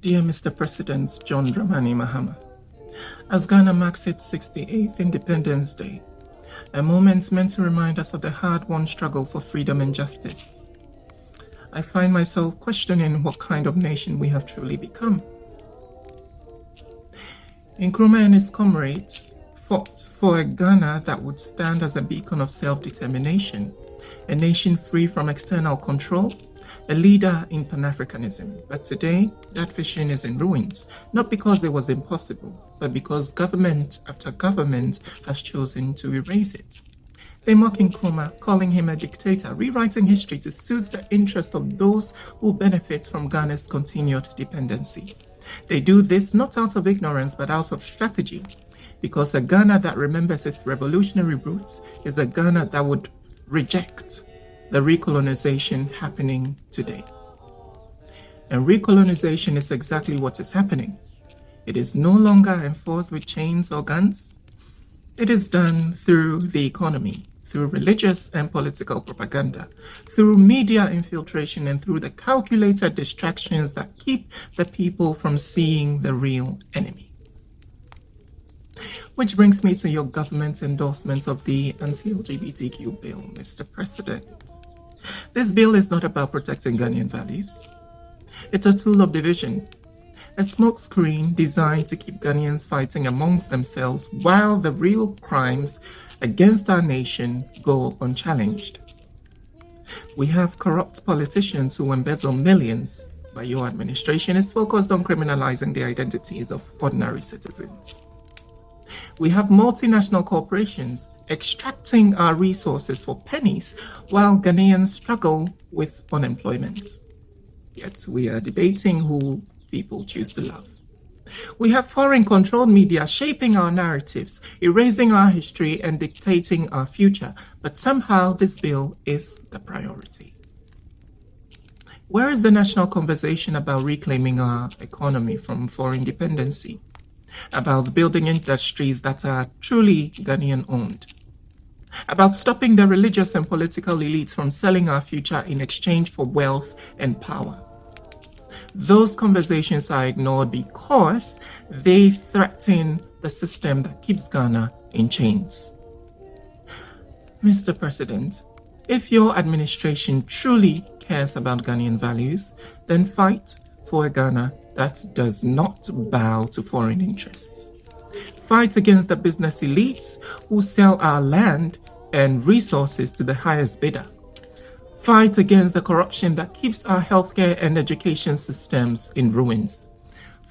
Dear Mr. President John Dramani Mahama, as Ghana marks its 68th Independence Day, a moment meant to remind us of the hard-won struggle for freedom and justice, I find myself questioning what kind of nation we have truly become. Nkrumah and his comrades fought for a Ghana that would stand as a beacon of self-determination, a nation free from external control, a leader in Panafricanism. But today, that vision is in ruins, not because it was impossible, but because government after government has chosen to erase it. They mock Nkrumah, calling him a dictator, rewriting history to suit the interest of those who benefit from Ghana's continued dependency. They do this not out of ignorance, but out of strategy, because a Ghana that remembers its revolutionary roots is a Ghana that would reject the recolonization happening today. And recolonization is exactly what is happening. It is no longer enforced with chains or guns. It is done through the economy, through religious and political propaganda, through media infiltration, and through the calculated distractions that keep the people from seeing the real enemy. Which brings me to your government's endorsement of the anti-LGBTQ bill, Mr. President. This bill is not about protecting Ghanaian values. It's a tool of division, a smokescreen designed to keep Ghanaians fighting amongst themselves while the real crimes against our nation go unchallenged. We have corrupt politicians who embezzle millions, but your administration is focused on criminalizing the identities of ordinary citizens. We have multinational corporations extracting our resources for pennies while Ghanaians struggle with unemployment. Yet we are debating who people choose to love. We have foreign-controlled media shaping our narratives, erasing our history and dictating our future, but somehow this bill is the priority. Where is the national conversation about reclaiming our economy from foreign dependency? About building industries that are truly Ghanaian-owned? About stopping the religious and political elites from selling our future in exchange for wealth and power? Those conversations are ignored because they threaten the system that keeps Ghana in chains. Mr. President, if your administration truly cares about Ghanaian values, then fight for a Ghana that does not bow to foreign interests. Fight against the business elites who sell our land and resources to the highest bidder. Fight against the corruption that keeps our healthcare and education systems in ruins.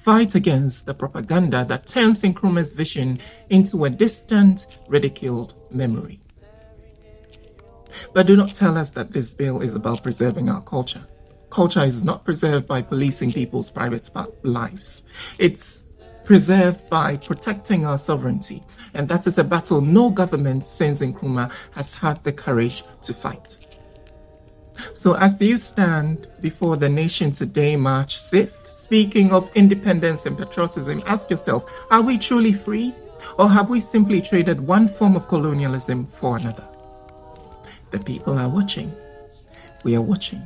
Fight against the propaganda that turns Nkrumah's vision into a distant, ridiculed memory. But do not tell us that this bill is about preserving our culture. Culture is not preserved by policing people's private lives. It's preserved by protecting our sovereignty. And that is a battle no government since Nkrumah has had the courage to fight. So as you stand before the nation today, March 6th, speaking of independence and patriotism, ask yourself, are we truly free? Or have we simply traded one form of colonialism for another? The people are watching. We are watching.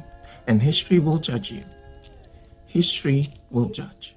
And history will judge you. History will judge.